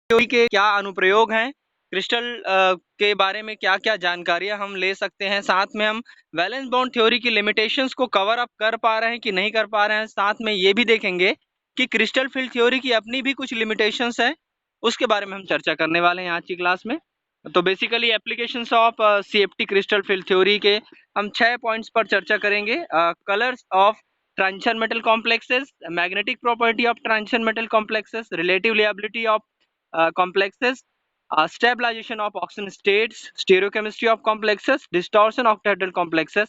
Theory के क्या अनुप्रयोग हैं, क्रिस्टल के बारे में क्या-क्या जानकारियाँ हम ले सकते हैं, साथ में हम वैलेंस बॉन्ड थ्योरी की लिमिटेशंस को कवर अप कर पा रहे हैं कि नहीं कर पा रहे हैं। साथ में ये भी देखेंगे कि क्रिस्टल फील्ड थ्योरी की अपनी भी कुछ लिमिटेशंस है, उसके बारे में हम चर्चा करने वाले हैं आज की क्लास में। तो basically applications of CFT crystal field theory के हम 6 पॉइंट्स पर चर्चा करेंगे। Colours of transition metal complexes, magnetic property of transition metal complexes, relative liability of complexes, stabilization of oxidation states, stereochemistry of complexes, distortion of octahedral complexes,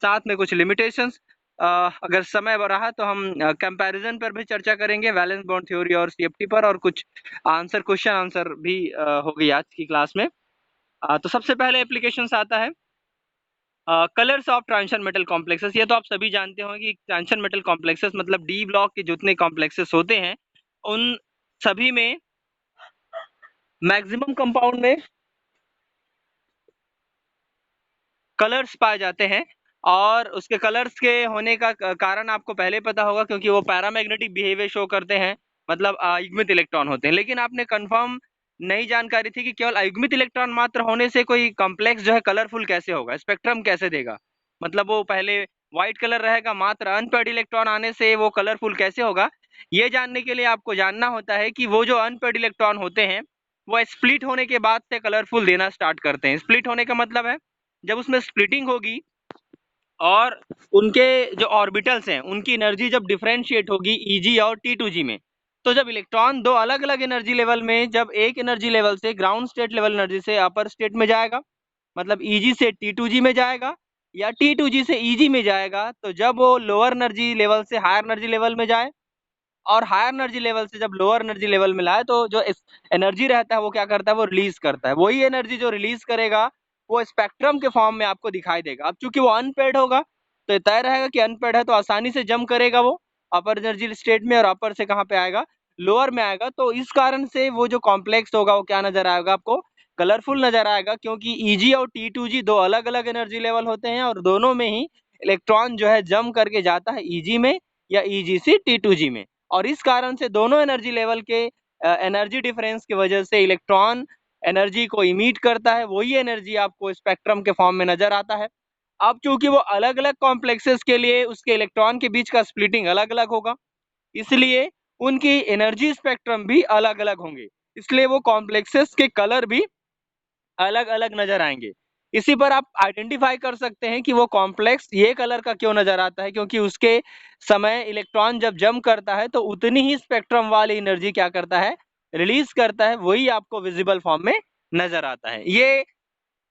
साथ में कुछ limitations। अगर समय रहा तो हम कंपैरिजन पर भी चर्चा करेंगे, वैलेंस बॉन्ड थ्योरी और सीएफटी पर, और कुछ क्वेश्चन आंसर भी होगी आज की क्लास में। तो सबसे पहले एप्लीकेशंस आता है colours of transition metal complexes. ये तो आप सभी जानते होंगे कि ट्रांजिशन मेटल कॉम्प्लेक्सेस मतलब डी ब्लॉक के जितने कॉम्प्लेक्सेस होते हैं उन सभी में मैक्सिमम कंपाउंड में कलर्स पाए जाते हैं, और उसके कलर्स के होने का कारण आपको पहले पता होगा क्योंकि वो पैरामैग्नेटिक बिहेवियर शो करते हैं, मतलब युग्मित इलेक्ट्रॉन होते हैं। लेकिन आपने कंफर्म नई जानकारी थी कि केवल युग्मित इलेक्ट्रॉन मात्र होने से कोई कॉम्प्लेक्स जो है कलरफुल कैसे होगा, स्पेक्ट्रम कैसे देगा, मतलब वो पहले व्हाइट कलर रहेगा, मात्र अनपेयर्ड इलेक्ट्रॉन आने से वो कलरफुल कैसे होगा। ये जानने के लिए आपको जानना होता है कि वो जो अनपेयर्ड इलेक्ट्रॉन होते हैं वो स्प्लिट होने के बाद से कलरफुल देना स्टार्ट करते हैं। स्प्लिट होने का मतलब है जब उसमें स्प्लिटिंग होगी और उनके जो ऑर्बिटल्स हैं उनकी एनर्जी जब डिफरेंशिएट होगी Eg और T2g में, तो जब इलेक्ट्रॉन दो अलग अलग एनर्जी लेवल में, जब एक एनर्जी लेवल से ग्राउंड स्टेट लेवल एनर्जी से अपर स्टेट में जाएगा, मतलब Eg से T2g में जाएगा या T2g से Eg में जाएगा, तो जब वो लोअर एनर्जी लेवल से हायर एनर्जी लेवल में जाए और हायर एनर्जी लेवल से जब लोअर एनर्जी लेवल में लाए, तो जो एनर्जी रहता है वो क्या करता है, वो रिलीज करता है। वही एनर्जी जो रिलीज करेगा वो स्पेक्ट्रम के फॉर्म में आपको दिखाई देगा। अब चूंकि वो अनपेड होगा तो ये तय रहेगा कि अनपेड है, तो आसानी से जंप करेगा वो अपर एनर्जी स्टेट में, और अपर से कहाँ पे आएगा, लोअर में आएगा। तो इस कारण से वो जो कॉम्प्लेक्स होगा वो क्या नजर आएगा आपको, कलरफुल नजर आएगा, क्योंकि Eg और T2g दो अलग अलग एनर्जी लेवल होते हैं और दोनों में ही इलेक्ट्रॉन जो है जंप करके जाता है Eg में या Eg से T2g में, और इस कारण से दोनों एनर्जी लेवल के एनर्जी डिफरेंस की वजह से इलेक्ट्रॉन एनर्जी को इमिट करता है, वही एनर्जी आपको स्पेक्ट्रम के फॉर्म में नजर आता है। अब चूंकि वो अलग अलग कॉम्प्लेक्सेस के लिए उसके इलेक्ट्रॉन के बीच का स्प्लिटिंग अलग अलग होगा, इसलिए उनकी एनर्जी स्पेक्ट्रम भी अलग अलग होंगे, इसलिए वो कॉम्प्लेक्सेस के कलर भी अलग अलग नजर आएंगे। इसी पर आप आइडेंटिफाई कर सकते हैं कि वो कॉम्प्लेक्स ये कलर का क्यों नजर आता है, क्योंकि उसके समय इलेक्ट्रॉन जब जंप करता है तो उतनी ही स्पेक्ट्रम वाली एनर्जी क्या करता है, रिलीज करता है, वही आपको विजिबल फॉर्म में नजर आता है। ये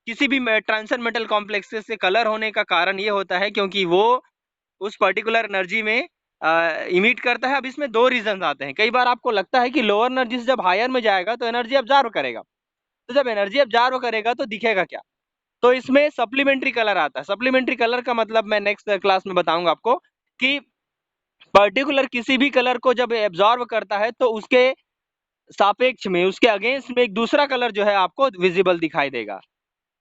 किसी भी ट्रांजिशन मेटल कॉम्प्लेक्सेस से कलर होने का कारण ये होता है क्योंकि वो उस पर्टिकुलर एनर्जी में इमिट करता है। अब इसमें दो रीजन आते हैं। कई बार आपको लगता है कि लोअर एनर्जी से जब हायर में जाएगा तो एनर्जी ऑब्जर्व करेगा, तो जब एनर्जी ऑब्जर्व करेगा तो दिखेगा क्या, तो इसमें सप्लीमेंट्री कलर आता है। सप्लीमेंट्री कलर का मतलब मैं नेक्स्ट क्लास में बताऊंगा आपको कि पर्टिकुलर किसी भी कलर को जब एब्जॉर्व करता है तो उसके सापेक्ष में, उसके अगेंस्ट में एक दूसरा कलर जो है आपको विजिबल दिखाई देगा।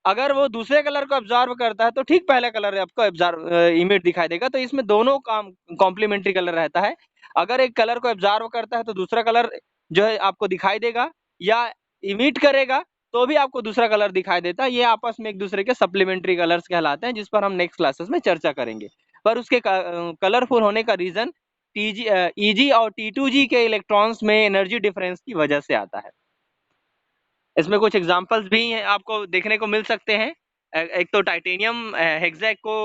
अगर वो दूसरे कलर को ऑब्जर्व करता है तो ठीक पहला कलर आपको ऑब्जर्व इमेज दिखाई देगा। तो इसमें दोनों काम कॉम्प्लीमेंट्री कलर रहता है। अगर एक कलर को ऑब्जर्व करता है तो दूसरा कलर जो है आपको दिखाई देगा, या इमिट करेगा तो भी आपको दूसरा कलर दिखाई देता है। ये आपस में एक दूसरे के सप्लीमेंट्री कलर्स कहलाते हैं, जिस पर हम नेक्स्ट क्लासेस में चर्चा करेंगे। पर उसके कलरफुल होने का रीजन Eg और T2g के इलेक्ट्रॉन्स में एनर्जी डिफरेंस की वजह से आता है। इसमें कुछ एग्जांपल्स भी हैं आपको देखने को मिल सकते हैं। एक तो टाइटेनियम हेक्साको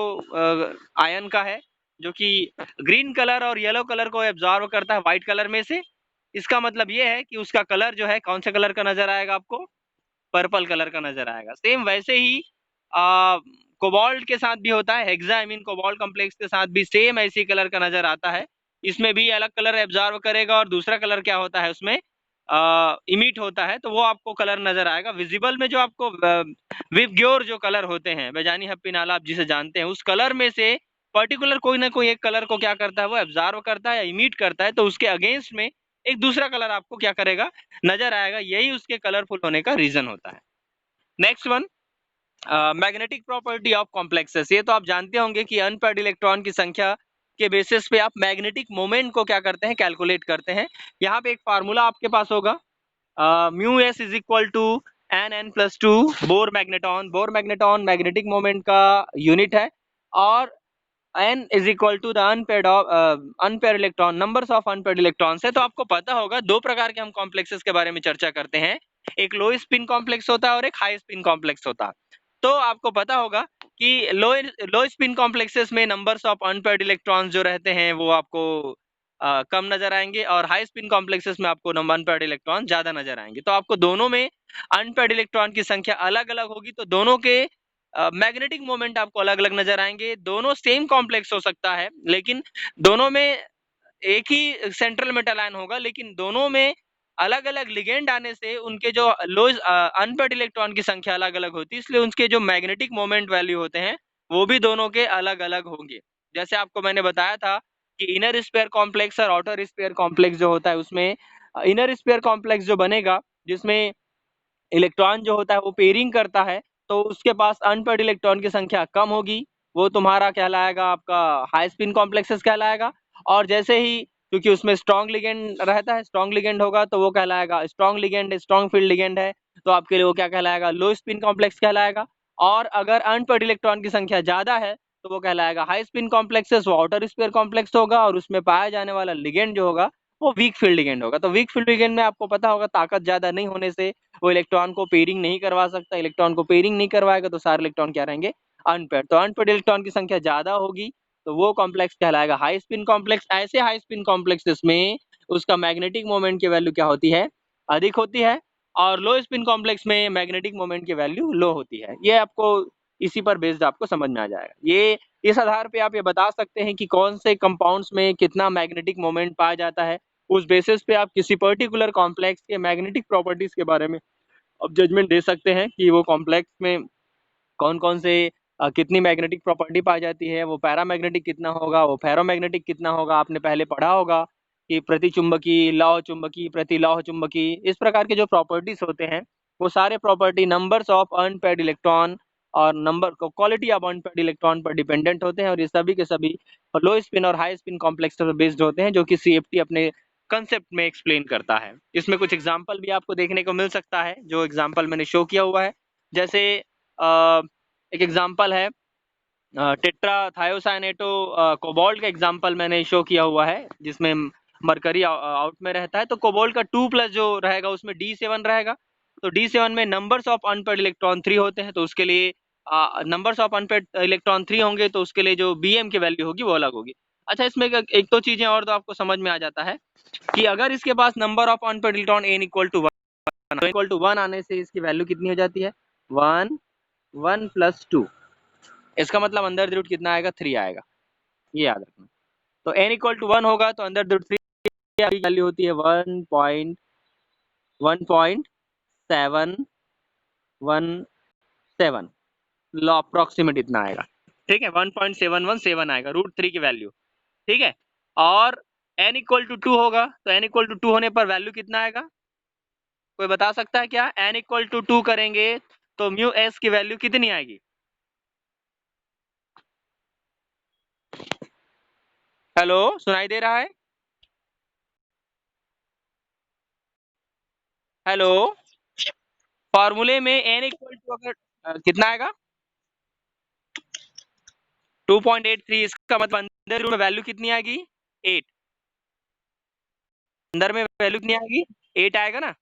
आयन का है, जो कि ग्रीन कलर और येलो कलर को एब्जॉर्व करता है व्हाइट कलर में से। इसका मतलब ये है कि उसका कलर जो है कौन से कलर का नजर आएगा आपको, पर्पल कलर का नजर आएगा। सेम वैसे ही कोबाल्ट के साथ भी होता है, हेक्सामीन कोबाल्ट कॉम्प्लेक्स के साथ भी सेम ऐसी कलर का नजर आता है। इसमें भी अलग कलर एब्जॉर्व करेगा और दूसरा कलर क्या होता है उसमें इमिट होता है, तो वो आपको कलर नजर आएगा। विजिबल में जो आपको विवग्योर जो कलर होते हैं, बेजानी हप्पी नाला आप जिसे जानते हैं, उस कलर में से पर्टिकुलर कोई ना कोई एक कलर को क्या करता है, वो एब्जॉर्व करता है या इमिट करता है, तो उसके अगेंस्ट में एक दूसरा कलर आपको क्या करेगा, नजर आएगा। यही उसके कलरफुल होने का रीजन होता है। Next one, magnetic property of complexes. ये तो आप जानते होंगे कि अनपेयर्ड इलेक्ट्रॉन की संख्या के बेसिस पे आप मैग्नेटिक मोमेंट को क्या करते हैं, कैलकुलेट करते हैं। यहाँ पे एक फार्मूला आपके पास होगा, mu s is equal to n plus two Bohr magneton. Bohr magneton magnetic moment का यूनिट है, और n is equal to the unpaired electron, numbers of unpaired electrons है। तो आपको पता होगा दो प्रकार के हम कॉम्प्लेक्सेस के बारे में चर्चा करते हैं, एक लो स्पिन कॉम्प्लेक्स होता है और एक हाई स्पिन कॉम्प्लेक्स होता है। तो आपको पता होगा कि लो स्पिन कॉम्प्लेक्सेस में नंबर्स ऑफ अनपेयर्ड इलेक्ट्रॉन्स जो रहते हैं वो आपको कम नजर आएंगे, और हाई स्पिन कॉम्प्लेक्सेस में आपको अनपेयर्ड इलेक्ट्रॉन ज्यादा नजर आएंगे। तो आपको दोनों में अनपेयर्ड इलेक्ट्रॉन की संख्या अलग अलग होगी, तो दोनों के मैग्नेटिक मोमेंट आपको अलग अलग नजर आएंगे। दोनों सेम कॉम्प्लेक्स हो सकता है, लेकिन दोनों में एक ही सेंट्रल मेटल आयन होगा, लेकिन दोनों में अलग अलग लिगेंड आने से उनके जो अनपेयर्ड इलेक्ट्रॉन की संख्या अलग अलग होती है, इसलिए उनके जो मैग्नेटिक मोमेंट वैल्यू होते हैं वो भी दोनों के अलग अलग होंगे। जैसे आपको मैंने बताया था कि इनर स्पेयर कॉम्प्लेक्स और आउटर स्पेयर कॉम्प्लेक्स जो होता है, उसमें इनर स्पेयर कॉम्प्लेक्स जो बनेगा जिसमें इलेक्ट्रॉन जो होता है वो पेयरिंग करता है, तो उसके पास अनपेयर्ड इलेक्ट्रॉन की संख्या कम होगी, वो तुम्हारा कहलाएगा आपका हाई स्पिन कॉम्प्लेक्सेस कहलाएगा। और जैसे ही, क्योंकि उसमें स्ट्रॉन्ग लिगेंड रहता है, स्ट्रॉन्ग लिगेंड होगा तो वो कहलाएगा strong ligand, strong field ligand है, तो आपके लिए वो क्या कहलाएगा, लो स्पिन कॉम्प्लेक्स कहलाएगा। और अगर अनपेयर्ड इलेक्ट्रॉन की संख्या ज्यादा है तो वो कहलाएगा हाई स्पिन कॉम्प्लेक्सेस, वो आउटर स्पेयर कॉम्प्लेक्स होगा, और उसमें पाया जाने वाला लिगेंड जो होगा वो वीक फील्ड लिगेंड होगा। तो वीक फील्ड लिगेंड में आपको पता होगा ताकत ज्यादा नहीं होने से वो इलेक्ट्रॉन को पेयरिंग नहीं करवा सकता, इलेक्ट्रॉन को पेयरिंग नहीं करवाएगा तो सारे इलेक्ट्रॉन क्या रहेंगे, अनपेयर्ड। तो अनपेयर्ड इलेक्ट्रॉन की संख्या ज्यादा होगी तो वो कॉम्प्लेक्स कहलाएगा हाई स्पिन कॉम्प्लेक्स। ऐसे हाई स्पिन कॉम्प्लेक्सेस में उसका मैग्नेटिक मोमेंट की वैल्यू क्या होती है, अधिक होती है, और लो स्पिन कॉम्प्लेक्स में मैग्नेटिक मोमेंट की वैल्यू लो होती है। ये आपको इसी पर बेस्ड आपको समझ में आ जाएगा। ये इस आधार पे आप ये बता सकते हैं कि कौन से कंपाउंड्स में कितना मैग्नेटिक मोमेंट पाया जाता है, उस बेसिस पे आप किसी पर्टिकुलर कॉम्प्लेक्स के मैग्नेटिक प्रॉपर्टीज के बारे में अब जजमेंट दे सकते हैं कि वो कॉम्प्लेक्स में कौन कौन से कितनी मैग्नेटिक प्रॉपर्टी पाई जाती है, वो पैरामैग्नेटिक कितना होगा, वो फेरोमैग्नेटिक कितना होगा। आपने पहले पढ़ा होगा कि प्रति चुंबकी, लौह चुंबकी, प्रति लौह चुंबकी, इस प्रकार के जो प्रॉपर्टीज होते हैं वो सारे property numbers of unpaired electron और number quality of unpaired electron पर डिपेंडेंट होते हैं, और ये सभी के सभी लो स्पिन और हाई स्पिन कॉम्प्लेक्स पर बेस्ड होते हैं, जो कि सीएफटी अपने कंसेप्ट में एक्सप्लेन करता है। इसमें कुछ एग्जाम्पल भी आपको देखने को मिल सकता है, जो एग्जाम्पल मैंने शो किया हुआ है। जैसे एक एग्जाम्पल है टेट्रा थायोसाइनेटो कोबाल्ट का एग्जाम्पल मैंने शो किया हुआ है, जिसमें मरकरी आउट में रहता है, तो कोबाल्ट का 2+ जो रहेगा उसमें D7 रहेगा। तो D7 में नंबर्स ऑफ अनपेयर्ड इलेक्ट्रॉन 3 होते हैं, तो उसके लिए नंबर्स ऑफ अनपेयर्ड इलेक्ट्रॉन 3 होंगे, तो उसके लिए जो Bm की वैल्यू होगी वो अलग होगी। अच्छा, इसमें एक दो चीजें और तो आपको समझ में आ जाता है कि अगर इसके पास number of unpaired electron n equal to 1 आने से इसकी वैल्यू कितनी हो जाती है, 1 1 + 2। इसका मतलब अंदर द रूट कितना आएगा, 3 आएगा, ये याद रखना। तो n इक्वल टू 1 होगा तो अंदर द रूट 3 की वैल्यू होती है 1.11717, लो अप्रोक्सीमेट इतना आएगा, ठीक है, 1.7117 आएगा √3 की वैल्यू, ठीक है। और n इक्वल टू 2 होगा तो n इक्वल टू 2 होने पर वैल्यू कितना आएगा, कोई बता सकता है क्या, n इक्वल टू 2 करेंगे तो म्यू एस की वैल्यू कितनी आएगी। हेलो, सुनाई दे रहा है, हेलो। फॉर्मूले में n इक्वल टू अगर कितना आएगा 2.83, इसका मतलब अंदर में वैल्यू कितनी आएगी 8, अंदर में वैल्यू कितनी आएगी 8 आएगा ना।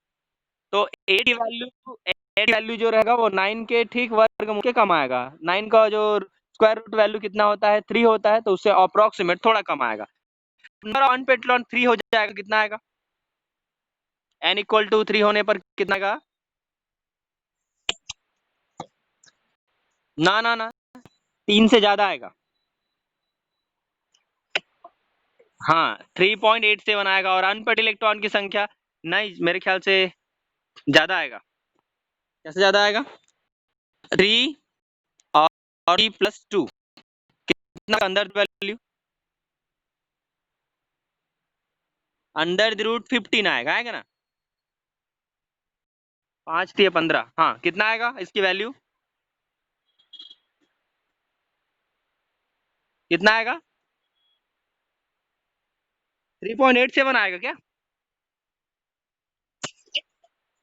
तो 8 की वैल्यू जो रहेगा वो 9 के ठीक वर्गमूल के कम आएगा। 9 का जो स्क्वायर रूट वैल्यू कितना होता है 3 होता है, तो उससे अप्रोक्सीमेट थोड़ा कम आएगा। नंबर ऑफ अनपेयर्ड इलेक्ट्रॉन 3 हो जाएगा, कितना आएगा n इक्वल टू 3 होने पर कितना आएगा, ना ना ना 3 से ज्यादा आएगा, हाँ 3.87 आएगा। और अनपेयर्ड इलेक्ट्रॉन की संख्या नहीं, मेरे ख्याल से ज्यादा आएगा। कैसे ज्यादा आएगा, 3 और 3+2 कितना अंदर वैल्यू, अंडर द रूट 15 आएगा, आएगा ना, 5 3 15, हाँ कितना आएगा इसकी वैल्यू, कितना आएगा 3.87 आएगा क्या,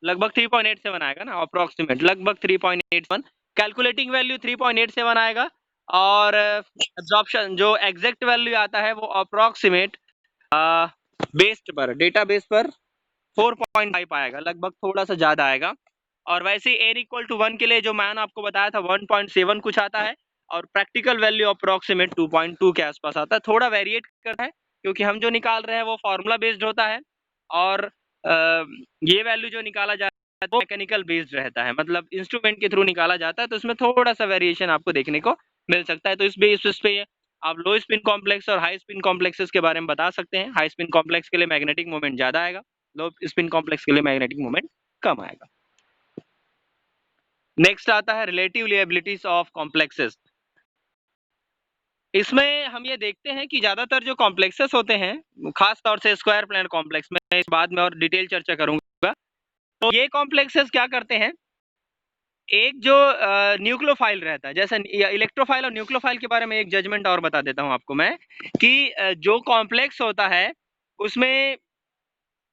लगभग 3.87 आएगा ना, अप्रोक्सीमेट लगभग 3.87। कैलकुलेटिंग वैल्यू 3.87 आएगा, और एब्जॉर्प्शन जो एग्जैक्ट वैल्यू आता है वो अप्रोक्सीमेट बेस्ड पर, डेटा बेस पर 4.5 आएगा, लगभग थोड़ा सा ज्यादा आएगा। और वैसे ही n इक्वल टू 1 के लिए जो मैंने आपको बताया था 1.7 कुछ आता है, और प्रैक्टिकल वैल्यू अप्रोक्सीमेट 2.2 के आसपास आता है। थोड़ा वेरिएट करता है क्योंकि हम जो निकाल रहे हैं वो फॉर्मूला बेस्ड होता है, और ये वैल्यू जो निकाला जाता है वो मैकेनिकल बेस्ड रहता है, मतलब इंस्ट्रूमेंट के थ्रू निकाला जाता है, तो इसमें थोड़ा सा वेरिएशन आपको देखने को मिल सकता है। तो इस बेसिस पे आप लो स्पिन कॉम्प्लेक्स और हाई स्पिन कॉम्प्लेक्सेस के बारे में बता सकते हैं। हाई स्पिन कॉम्प्लेक्स के लिए मैग्नेटिक मोमेंट ज्यादा आएगा, लो स्पिन कॉम्प्लेक्स के लिए मैग्नेटिक मोमेंट कम आएगा। नेक्स्ट आता है रिलेटिव लिएबिलिटीज ऑफ कॉम्प्लेक्सेस। इसमें हम ये देखते हैं कि ज्यादातर जो कॉम्प्लेक्सेस होते हैं, खास तौर से स्क्वायर प्लैनेट कॉम्प्लेक्स, में इस बाद में और डिटेल चर्चा करूंगा, तो ये कॉम्प्लेक्सेस क्या करते हैं, एक जो न्यूक्लियोफाइल रहता है, जैसे इलेक्ट्रोफाइल और न्यूक्लियोफाइल के बारे में एक जजमेंट और बता देता हूं आपको मैं, कि जो कॉम्प्लेक्स होता है उसमें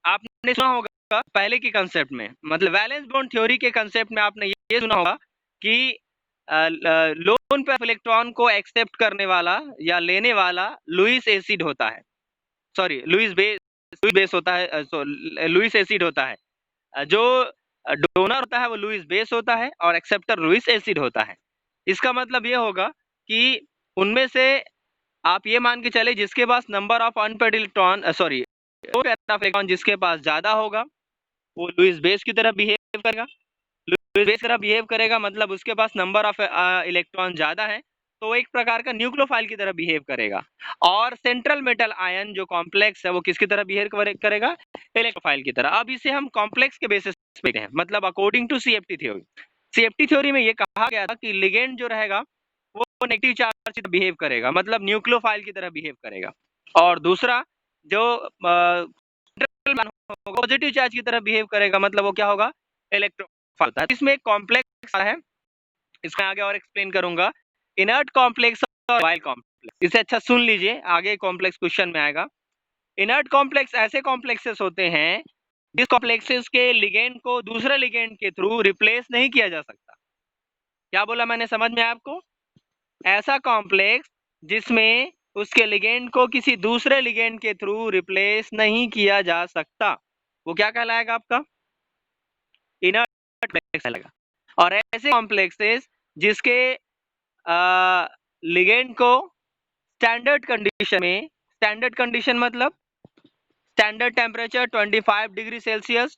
आपने सुना होगा पहले के कंसेप्ट में, मतलब वैलेंस बॉन्ड थ्योरी के कंसेप्ट में आपने ये सुना होगा कि लोन पे इलेक्ट्रॉन को एक्सेप्ट करने वाला या लेने वाला लुईस एसिड होता है, सॉरी लुईस बेस होता है, लुईस एसिड होता है। जो डोनर होता है वो लुईस बेस होता है और एक्सेप्टर लुईस एसिड होता है। इसका मतलब ये होगा कि उनमें से आप ये मान के चले जिसके पास number of unpaid electron electron जिसके पास ज्यादा होगा वो लुईस बेस की तरह बिहेव करेगा। लुईस बेस की तरह बिहेव करेगा मतलब उसके पास नंबर ऑफ इलेक्ट्रॉन ज्यादा है, तो वो एक प्रकार का न्यूक्लियोफाइल की तरह बिहेव करेगा। और सेंट्रल मेटल आयन जो कॉम्प्लेक्स है वो किसकी तरह बिहेव करेगा, इलेक्ट्रोफाइल की तरह। अब इसे हम कॉम्प्लेक्स के बेसिस पे हैं, मतलब according to CFT theory. CFT theory में ये कहा गया था कि लिगेंड जो रहेगा वो नेगेटिव चार्ज की तरह बिहेव करेगा, मतलब न्यूक्लियोफाइल की तरह बिहेव करेगा। और दूसरा जो पॉजिटिव चार्ज की तरह बिहेव करेगा, मतलब वो क्या होगा, इलेक्ट्रोफाइल होता है। इसमें एक कॉम्प्लेक्स है, इसमें आगे और एक्सप्लेन करूंगा, इनर्ट कॉम्प्लेक्स और वाइल्ड कॉम्प्लेक्स। इसे अच्छा सुन लीजिए, आगे कॉम्प्लेक्स क्वेश्चन में आएगा। इनर्ट कॉम्प्लेक्स ऐसे कॉम्प्लेक्सेस होते हैं जिस कॉम्प्लेक्सेस के लिगेंड को दूसरे लिगेंड के थ्रू रिप्लेस नहीं किया जा सकता। क्या बोला मैंने, समझ में आपको? ऐसा कॉम्प्लेक्स जिसमें उसके लिगेंड को किसी दूसरे लिगेंड के थ्रू रिप्लेस नहीं किया जा सकता, वो क्या कहलाएगा आपका, इनर्ट कॉम्प्लेक्स कहलाएगा। और ऐसे कॉम्प्लेक्सेस जिसके लिगेंड को स्टैंडर्ड कंडीशन में, स्टैंडर्ड कंडीशन मतलब स्टैंडर्ड टेम्परेचर 25 डिग्री सेल्सियस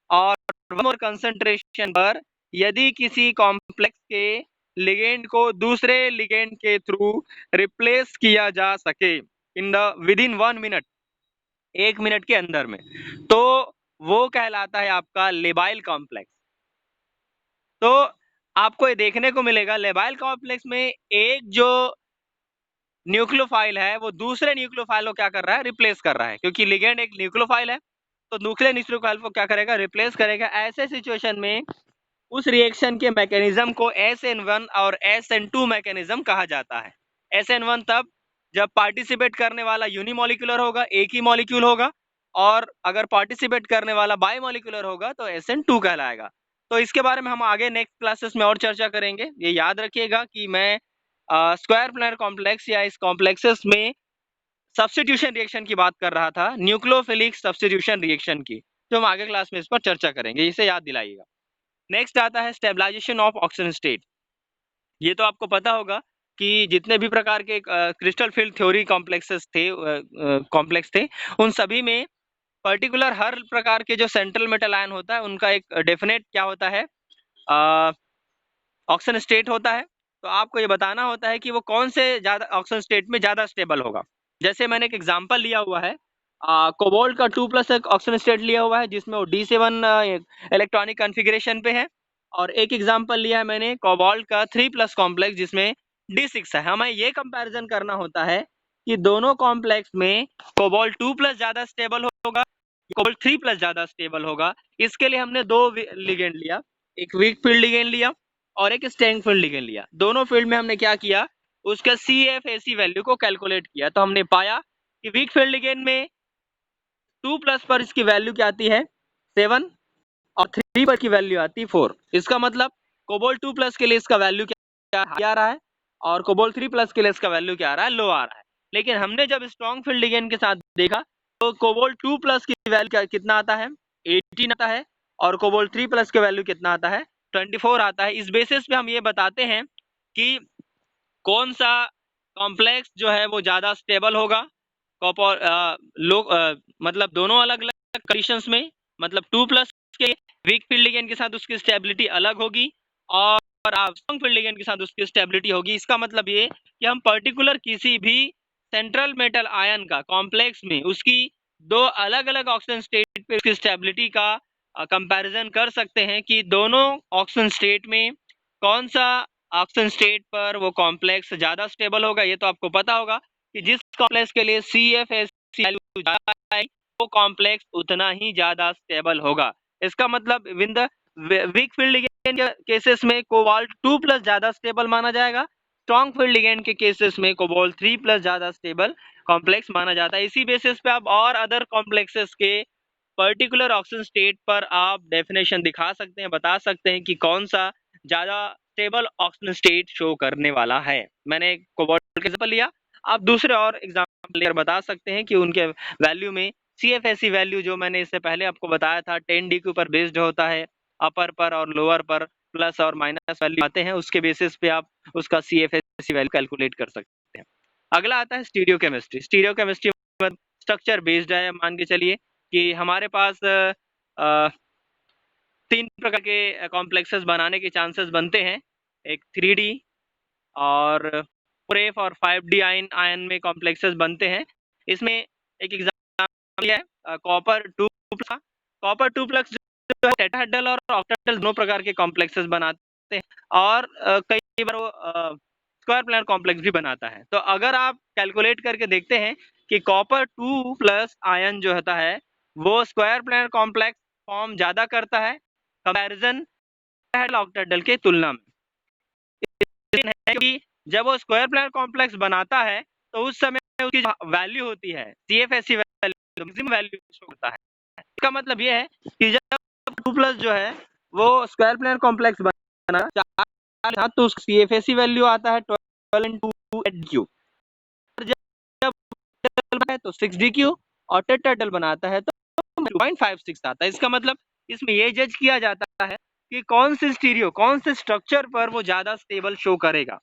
और मोर कंसंट्रेशन पर यदि किसी कॉम्प्लेक्स के लिगेंड को दूसरे लिगेंड के थ्रू रिप्लेस किया जा सके in the with in 1 minute, 1 minute के अंदर में, तो वो कहलाता है आपका लेबाइल कॉम्प्लेक्स। तो आपको ये देखने को मिलेगा लेबाइल कॉम्प्लेक्स में एक जो न्यूक्लियोफाइल है वो दूसरे न्यूक्लियोफाइल को क्या कर रहा है, रिप्लेस कर रहा है, क्योंकि लिगेंड एक न्यूक्लियोफाइल है तो दूसरे न्यूक्लियोफाइल को क्या करेगा, रिप्लेस करेगा। ऐसे सिचुएशन में उस रिएक्शन के मैकेनिज्म को SN1 और SN2 मैकेनिज्म कहा जाता है। SN1 तब जब पार्टिसिपेट करने वाला यूनिमोलिकुलर होगा, एक ही मॉलिक्यूल होगा, और अगर पार्टिसिपेट करने वाला बाइमोलिकुलर होगा तो SN2 कहलाएगा। तो इसके बारे में हम आगे नेक्स्ट क्लासेस में और चर्चा करेंगे। ये याद रखिएगा कि मैं स्क्वायर प्लैनेट कॉम्प्लेक्स या इस कॉम्प्लेक्सेस में सब्स्टिट्यूशन रिएक्शन की बात कर रहा था, न्यूक्लियोफिलिक सब्स्टिट्यूशन रिएक्शन की, जो हम आगे क्लास में इस पर चर्चा करेंगे, इसे याद दिलाइएगा। नेक्स्ट आता है स्टेबलाइजेशन ऑफ ऑक्सीजन स्टेट। ये तो आपको पता होगा कि जितने भी प्रकार के क्रिस्टल फील्ड थ्योरी कॉम्प्लेक्सेस थे, कॉम्प्लेक्स थे, उन सभी में पर्टिकुलर हर प्रकार के जो सेंट्रल मेटल आयन होता है उनका एक डेफिनेट क्या होता है, ऑक्सीजन स्टेट होता है। तो आपको ये बताना होता है कि वो कौन से ज्यादा ऑक्सीजन स्टेट में ज्यादा स्टेबल होगा। जैसे मैंने एक एग्जांपल लिया हुआ है, कोबाल्ट का 2+ एक ऑक्सीजन स्टेट लिया हुआ है जिसमें वो D7 इलेक्ट्रॉनिक कॉन्फ़िगरेशन पे है, और एक एग्जांपल लिया है मैंने कोबाल्ट का 3+ कॉम्प्लेक्स जिसमें D6 है। हमें ये कंपैरिजन करना होता है कि दोनों कॉम्प्लेक्स में कोबाल्ट 2+ ज्यादा स्टेबल होगा, कोबाल्ट 3+ ज्यादा स्टेबल होगा। इसके लिए हमने दो लिगेंड लिया, एक वीक फील्ड लिगेंड लिया और एक स्ट्रेंथ फील्ड लिगेंड लिया। दोनों फील्ड में हमने क्या किया, उसका CFAC वैल्यू को कैलकुलेट किया, तो हमने पाया कि वीक फील्ड लिगेंड में 2+ पर इसकी वैल्यू क्या आती है 7, और 3 पर की वैल्यू आती है 4। इसका मतलब कोबाल्ट 2 प्लस के लिए इसका वैल्यू क्या आ रहा है और कोबाल्ट 3 प्लस के लिए इसका वैल्यू क्या आ रहा है, लो आ रहा है। लेकिन हमने जब स्ट्रॉन्ग फील्ड लिगेंड के साथ देखा तो कोबाल्ट 2 प्लस की वैल्यू कितना आता है, 18 आता है, और कोबाल्ट 3 प्लस की वैल्यू कितना आता है, 24 आता है। इस बेसिस पे हम ये बताते हैं कि कौन सा कॉम्प्लेक्स जो है वो ज़्यादा स्टेबल होगा। कॉपर मतलब दोनों अलग अलग कंडीशंस में, मतलब 2 प्लस के वीक फील्ड लिगेंड के साथ उसकी स्टेबिलिटी अलग होगी और स्ट्रॉन्ग फील्ड लिगेंड के साथ उसकी स्टेबिलिटी होगी। इसका मतलब ये कि हम पर्टिकुलर किसी भी सेंट्रल मेटल आयन का कॉम्प्लेक्स में उसकी दो अलग अलग ऑक्सीजन स्टेट पे उसकी स्टेबिलिटी का कंपैरिजन कर सकते हैं कि दोनों ऑक्सीजन स्टेट में कौन सा ऑक्सीजन स्टेट पर वो कॉम्प्लेक्स ज़्यादा स्टेबल होगा। ये तो आपको पता होगा कि जिस कॉम्प्लेक्स के लिए CFS वैल्यू ज़्यादा है वो कॉम्प्लेक्स उतना ही ज़्यादा स्टेबल होगा। इसका मतलब with the weak field ligand cases में कोबाल्ट 2 प्लस ज़्यादा स्टेबल माना जाएगा, स्ट्रॉन्ग फील्ड लिगेंड के केसेस में कोबाल्ट 3 प्लस ज़्यादा स्टेबल कॉम्प्लेक्स माना जाता है। इसी बेसिस पे आप और अदर कॉम्प्लेक्सेस के पर्टिकुलर ऑक्सीजन स्टेट पर आप डेफिनेशन दिखा सकते हैं, बता सकते हैं कि कौन सा ज़्यादा स्टेबल ऑक्सीजन स्टेट शो करने वाला है। मैंने कोबाल्ट का एग्जांपल लिया, आप दूसरे और एग्जांपल लेकर बता सकते हैं कि उनके वैल्यू में CFSE वैल्यू जो मैंने इससे पहले आपको बताया था 10 DQ पर बेस्ड होता है, अपर पर और लोअर पर प्लस और माइनस वैल्यू आते हैं, उसके बेसिस पे आप उसका CFSE वैल्यू कैलकुलेट कर सकते हैं। अगला आता है स्टीरियोकेमिस्ट्री। स्टीरियोकेमिस्ट्री स्ट्रक्चर बेस्ड है। मान के चलिए कि हमारे पास 3 प्रकार के कॉम्प्लेक्सेस बनाने के चांसेस बनते हैं। एक 3D और 4F और 5D आयन में कॉम्प्लेक्सेस बनते हैं। इसमें एक एग्जांपल है कॉपर 2 प्लस। कॉपर 2 प्लस जो है टेट्राहेड्रल और ऑक्टाहेड्रल दोनों प्रकार के कॉम्प्लेक्सेस बनाते हैं और कई बार वो स्क्वायर प्लेनर कॉम्प्लेक्स भी बनाता है। तो अगर आप कैलकुलेट करके देखते हैं कि कॉपर 2 प्लस आयन जो होता है वो स्क्वायर प्लेनर कॉम्प्लेक्स फॉर्म ज़्यादा करता है कंपैरिजन ऑक्टाहेड्रल के तुलना में। है कि जब वो स्क्वायर प्लेनर कॉम्प्लेक्स बनाता है तो उस समय उसकी वैल्यू होती है CFSE value, maximum value show होता है। इसका मतलब ये है कि जब 2 प्लस जो है वो स्क्वायर प्लेनर कॉम्प्लेक्स बना था तो उसका CFSE वैल्यू आता है 12 into 8DQ। जब है तो 6DQ और टेट्राहेड्रल बनाता है तो 0.56 आता है। इसका मतलब इसमें ये जज किया जाता है कि कौन से स्टीरियो, कौन से स्ट्रक्चर पर वो ज्यादा स्टेबल शो करेगा।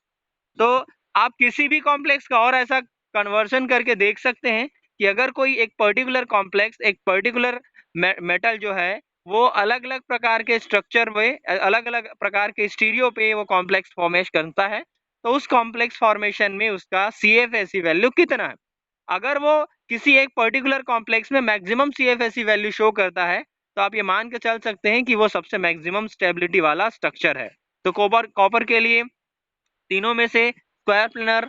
तो आप किसी भी कॉम्प्लेक्स का और ऐसा कन्वर्शन करके देख सकते हैं कि अगर कोई एक पर्टिकुलर कॉम्प्लेक्स, एक पर्टिकुलर मेटल जो है वो अलग अलग प्रकार के स्ट्रक्चर में, अलग अलग प्रकार के स्टीरियो पे वो कॉम्प्लेक्स फॉर्मेशन करता है तो उस कॉम्प्लेक्स फॉर्मेशन में उसका CFSE वैल्यू कितना है। अगर वो किसी एक पर्टिकुलर कॉम्प्लेक्स में मैक्सिमम CFSE वैल्यू शो करता है तो आप ये मान के चल सकते हैं कि वो सबसे मैक्सिमम स्टेबिलिटी वाला स्ट्रक्चर है। तो कॉपर के लिए तीनों में से स्क्वायर प्लेनर,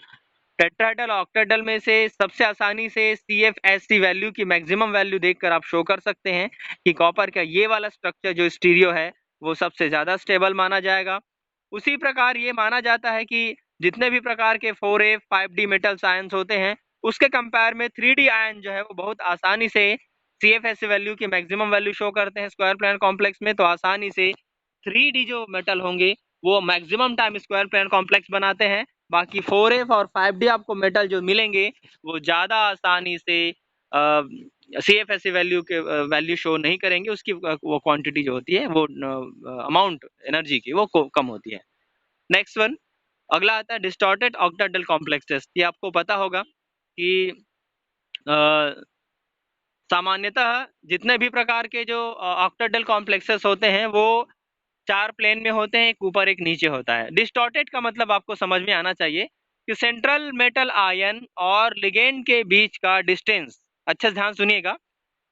टेट्राहेड्रल, ऑक्टाहेड्रल में से सबसे आसानी से CFSE वैल्यू की मैक्सिमम वैल्यू देखकर आप शो कर सकते हैं कि कॉपर का ये वाला स्ट्रक्चर जो स्टीरियो है वो सबसे ज़्यादा स्टेबल माना जाएगा। उसी प्रकार ये माना जाता है कि जितने भी प्रकार के 4F 5D मेटल्स आयंस होते हैं उसके कंपेयर में 3D आयन जो है वो बहुत आसानी से CFSE वैल्यू की मैक्सिमम वैल्यू शो करते हैं स्क्वायर प्लेनर कॉम्प्लेक्स में। तो आसानी से 3D जो मेटल होंगे वो maximum time square planar complex बनाते हैं। बाकी 4F और 5D आपको मेटल जो मिलेंगे वो ज़्यादा आसानी से CFSE वैल्यू के वैल्यू शो नहीं करेंगे। उसकी वो क्वांटिटी जो होती है वो अमाउंट एनर्जी की वो कम होती है। नेक्स्ट वन, अगला आता है डिस्टॉर्टेड ऑक्टाहेड्रल कॉम्प्लेक्सेस। ये आपको पता होगा कि सामान्यतः जितने भी प्रकार के जो ऑक्टाहेड्रल कॉम्प्लेक्सेस होते हैं वो 4 प्लेन में होते हैं, एक ऊपर एक नीचे होता है। डिस्टॉर्टेड का मतलब आपको समझ में आना चाहिए कि सेंट्रल मेटल आयन और लिगेंड के बीच का डिस्टेंस, अच्छा ध्यान सुनिएगा,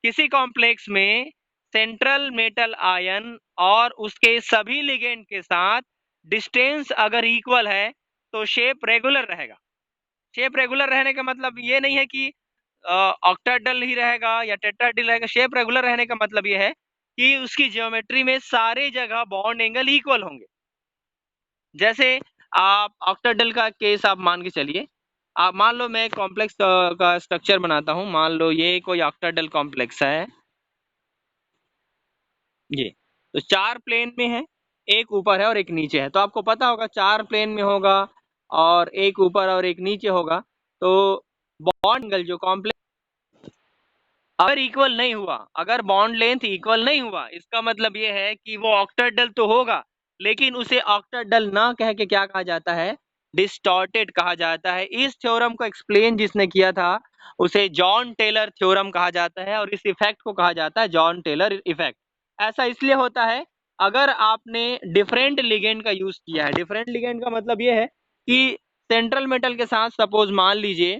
किसी कॉम्प्लेक्स में सेंट्रल मेटल आयन और उसके सभी लिगेंड के साथ डिस्टेंस अगर इक्वल है तो शेप रेगुलर रहेगा। शेप रेगुलर रहने का मतलब ये नहीं है कि ऑक्टाहेड्रल ही रहेगा या टेट्राहेड्रल रहेगा। शेप रेगुलर रहने का मतलब ये है कि उसकी ज्योमेट्री में सारे जगह बॉन्ड एंगल इक्वल होंगे। जैसे आप ऑक्टाहेड्रल का केस आप मान के चलिए, आप मान लो मैं कॉम्प्लेक्स का स्ट्रक्चर बनाता हूँ, मान लो ये कोई ऑक्टाहेड्रल कॉम्प्लेक्स है ये, तो 4 प्लेन में है, एक ऊपर है और एक नीचे है। तो आपको पता होगा 4 प्लेन में होगा और एक ऊपर और एक नीचे होगा, तो बॉन्ड एंगल जो कॉम्प्लेक्स अगर इक्वल नहीं हुआ, अगर बॉन्ड लेंथ इक्वल नहीं हुआ, इसका मतलब ये है कि वो ऑक्टाहेड्रल तो होगा, लेकिन उसे ऑक्टाहेड्रल ना कह के क्या कहा जाता है, डिस्टॉर्टेड कहा जाता है। इस थ्योरम को एक्सप्लेन जिसने किया था उसे जॉन टेलर थ्योरम कहा जाता है, और इस इफेक्ट को कहा जाता है जॉन टेलर इफेक्ट। ऐसा इसलिए होता है अगर आपने डिफरेंट लिगेंड का यूज किया है। डिफरेंट लिगेंड का मतलब ये है कि सेंट्रल मेटल के साथ सपोज मान लीजिए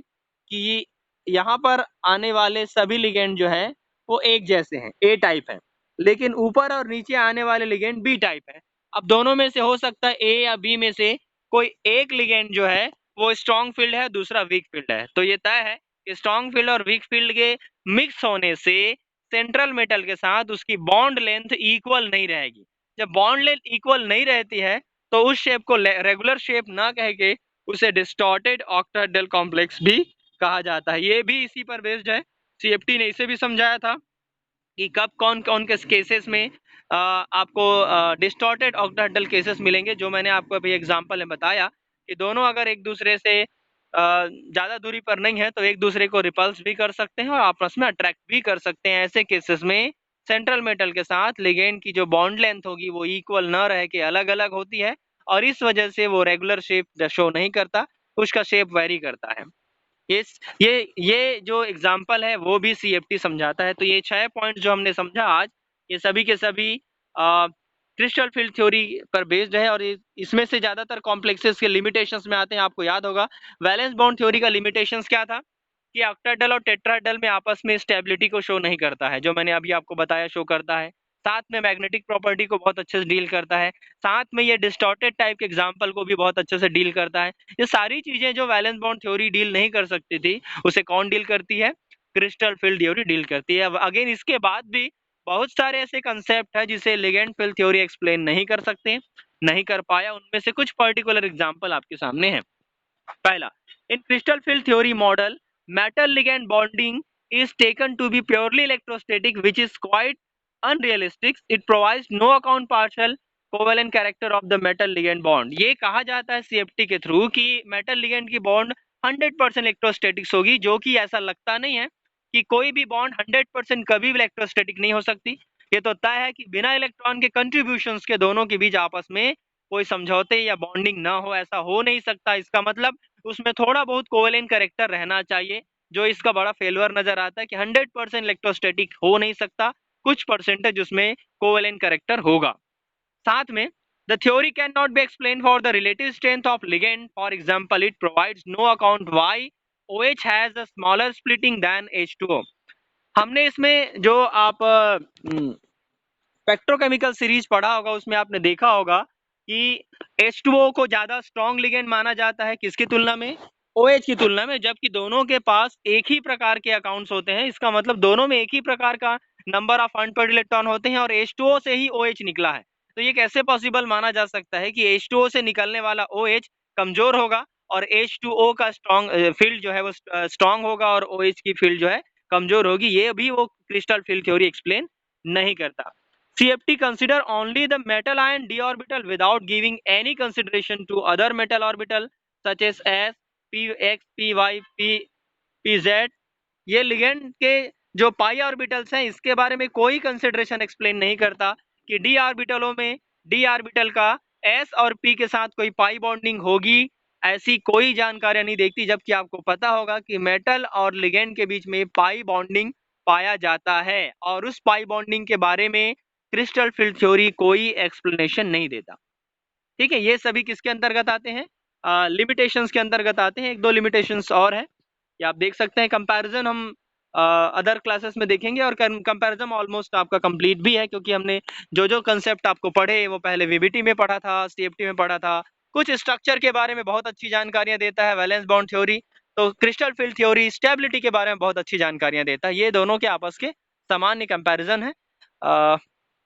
कि यहाँ पर आने वाले सभी लिगेंड जो है वो एक जैसे हैं, ए टाइप है, लेकिन ऊपर और नीचे आने वाले लिगेंड बी टाइप है। अब दोनों में से हो सकता है ए या बी में से कोई एक लिगेंड जो है वो स्ट्रॉन्ग फील्ड है, दूसरा वीक फील्ड है। तो ये तय है कि स्ट्रॉन्ग फील्ड और वीक फील्ड के मिक्स होने से सेंट्रल मेटल के साथ उसकी बॉन्ड लेंथ इक्वल नहीं रहेगी। जब बॉन्ड लेंथ इक्वल नहीं रहती है तो उस शेप को रेगुलर शेप ना कह के उसे डिस्टॉर्टेड ऑक्टाहेड्रल कॉम्प्लेक्स भी कहा जाता है। ये भी इसी पर बेस्ड है। सीएफटी ने इसे भी समझाया था कि कब कौन कौन के केसेस में आपको डिस्टॉर्टेड ऑक्टाहेड्रल केसेस मिलेंगे, जो मैंने आपको अभी एग्जांपल में बताया कि दोनों अगर एक दूसरे से ज़्यादा दूरी पर नहीं है तो एक दूसरे को रिपल्स भी कर सकते हैं और आपस में अट्रैक्ट भी कर सकते हैं। ऐसे केसेस में सेंट्रल मेटल के साथ लिगेंड की जो बॉन्ड लेंथ होगी वो इक्वल न रह के अलग अलग होती है, और इस वजह से वो रेगुलर शेप शो नहीं करता, उसका शेप वेरी करता है। ये जो एग्जाम्पल है वो भी सीएफटी समझाता है। तो ये 6 पॉइंट जो हमने समझा आज, ये सभी के सभी क्रिस्टल फील्ड थ्योरी पर बेस्ड है, और इसमें से ज्यादातर कॉम्प्लेक्सेस के लिमिटेशंस में आते हैं। आपको याद होगा वैलेंस बॉन्ड थ्योरी का लिमिटेशंस क्या था कि ऑक्टाहेड्रल और टेट्राहेड्रल में आपस में स्टेबिलिटी को शो नहीं करता है, जो मैंने अभी आपको बताया शो करता है। साथ में मैग्नेटिक प्रॉपर्टी को बहुत अच्छे से डील करता है, साथ में ये डिस्टॉर्टेड टाइप के एग्जाम्पल को भी बहुत अच्छे से डील करता है। ये सारी चीजें जो वैलेंस बॉन्ड थ्योरी डील नहीं कर सकती थी उसे कौन डील करती है, क्रिस्टल फील्ड थ्योरी डील करती है। अब अगेन इसके बाद भी बहुत सारे ऐसे कंसेप्ट है जिसे लिगेंड फील्ड थ्योरी एक्सप्लेन नहीं कर सकते, नहीं कर पाया। उनमें से कुछ पर्टिकुलर एग्जाम्पल आपके सामने है। पहला, in crystal field theory model, metal ligand bonding is taken to be purely electrostatic, which is quite unrealistic. It provides no account partial covalent character of the metal ligand bond. ये कहा जाता है CFT के through कि metal ligand की bond 100% electrostatics होगी, जो कि ऐसा लगता नहीं है कि कोई भी बॉन्ड 100% कभी भी इलेक्ट्रोस्टैटिक नहीं हो सकती। ये तो तय है कि बिना इलेक्ट्रॉन के कंट्रीब्यूशंस के दोनों के बीच आपस में कोई समझौते या बॉन्डिंग ना हो, ऐसा हो नहीं सकता। इसका मतलब उसमें थोड़ा बहुत कोवेलेंट कैरेक्टर रहना चाहिए, जो इसका बड़ा फेल्योर नजर आता है कि 100% इलेक्ट्रोस्टैटिक हो नहीं सकता, कुछ परसेंटेज उसमें कोवेलेंट कैरेक्टर होगा। साथ में the theory cannot be explained for the relative strength of ligand. For example, it provides no account why OH has a smaller splitting than H2O. हमने इसमें जो आप स्पेक्ट्रोकेमिकल सीरीज पढ़ा होगा उसमें आपने देखा होगा कि H2O को ज्यादा स्ट्रॉन्ग लिगेंड माना जाता है, किसकी तुलना में, OH की तुलना में, जबकि दोनों के पास एक ही प्रकार के अकाउंट्स होते हैं। इसका मतलब दोनों में एक ही प्रकार का नंबर ऑफ अनपेयर्ड इलेक्ट्रॉन होते हैं और H2O से ही OH निकला है। तो ये कैसे पॉसिबल माना जा सकता है कि H2O से निकलने वाला OH कमजोर होगा और H2O का स्ट्रॉन्ग फील्ड जो है वो स्ट्रॉन्ग होगा और OH की फील्ड जो है कमजोर होगी? ये भी वो क्रिस्टल फील्ड थ्योरी एक्सप्लेन नहीं करता। CFT consider only the metal ion d orbital without giving any consideration to other metal orbital such as s, p, x, p, y, p, p, z. ये लिगेंड के जो पाई orbitals हैं इसके बारे में कोई कंसिडरेशन एक्सप्लेन नहीं करता कि डी ऑर्बिटलों में डी ऑर्बिटल का एस और पी के साथ कोई पाई बॉन्डिंग होगी, ऐसी कोई जानकारी नहीं देखती। जबकि आपको पता होगा कि मेटल और लिगेंड के बीच में पाई बॉन्डिंग पाया जाता है, और उस पाई बॉन्डिंग के बारे में क्रिस्टल फील्ड थ्योरी कोई एक्सप्लेनेशन नहीं देता। ठीक है, ये सभी किसके अंतर्गत आते हैं, लिमिटेशंस के अंतर्गत आते हैं। एक दो लिमिटेशंस और है, ये आप देख सकते हैं। कंपैरिजन हम अदर क्लासेस में देखेंगे और कंपैरिजन ऑलमोस्ट आपका कंप्लीट भी है, क्योंकि हमने जो जो कंसेप्ट आपको पढ़े वो पहले वीबीटी में पढ़ा था, सीएफटी में पढ़ा था। कुछ स्ट्रक्चर के बारे में बहुत अच्छी जानकारियां देता है वैलेंस बॉन्ड थ्योरी, तो क्रिस्टल फील्ड थ्योरी स्टेबिलिटी के बारे में बहुत अच्छी जानकारियां देता है। ये दोनों के आपस के सामान्य कंपैरिजन है।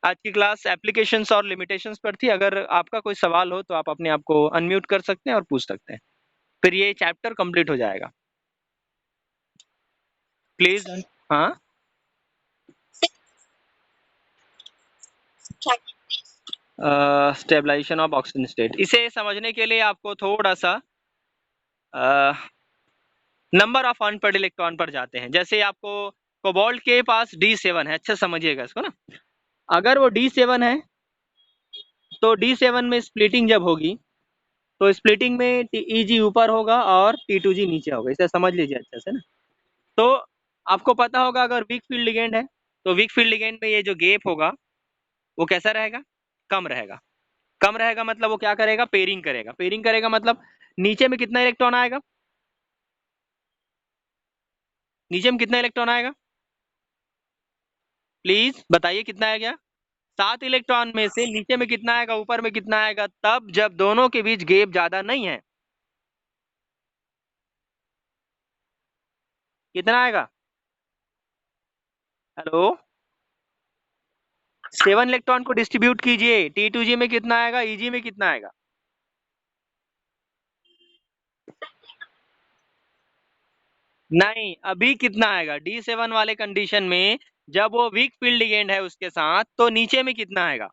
आज की क्लास एप्लीकेशंस और लिमिटेशंस पर थी। अगर आपका कोई सवाल हो तो आप अपने आप को अनम्यूट कर सकते हैं और पूछ सकते हैं, फिर ये चैप्टर कंप्लीट हो जाएगा। प्लीज। हाँ, स्टेबलाइजेशन ऑफ ऑक्सीजन स्टेट, इसे समझने के लिए आपको थोड़ा सा नंबर ऑफ अनपेयर्ड इलेक्ट्रॉन पर जाते हैं। जैसे आपको कोबाल्ट के पास D7 है, अच्छा समझिएगा इसको ना। अगर वो D7 है तो D7 में स्प्लिटिंग जब होगी तो स्प्लिटिंग में EG ऊपर होगा और T2G नीचे होगा, इसे समझ लीजिए अच्छे से ना। तो आपको पता होगा अगर वीक फील्ड लिगेंड है तो वीक फील्ड लिगेंड में ये जो गैप होगा वो कैसा रहेगा, कम रहेगा। कम रहेगा मतलब वो क्या करेगा, पेयरिंग करेगा। पेयरिंग करेगा मतलब नीचे में कितना इलेक्ट्रॉन आएगा, नीचे में कितना इलेक्ट्रॉन आएगा, प्लीज बताइए कितना आएगा। 7 इलेक्ट्रॉन में से नीचे में कितना आएगा, ऊपर में कितना आएगा, तब जब दोनों के बीच गैप ज्यादा नहीं है। कितना आएगा, हेलो, 7 इलेक्ट्रॉन को डिस्ट्रीब्यूट कीजिए, T2G में कितना आएगा, EG में कितना आएगा। नहीं, अभी कितना आएगा D7 वाले कंडीशन में, जब वो वीक फील्ड लिगेंड है उसके साथ, तो नीचे में कितना आएगा।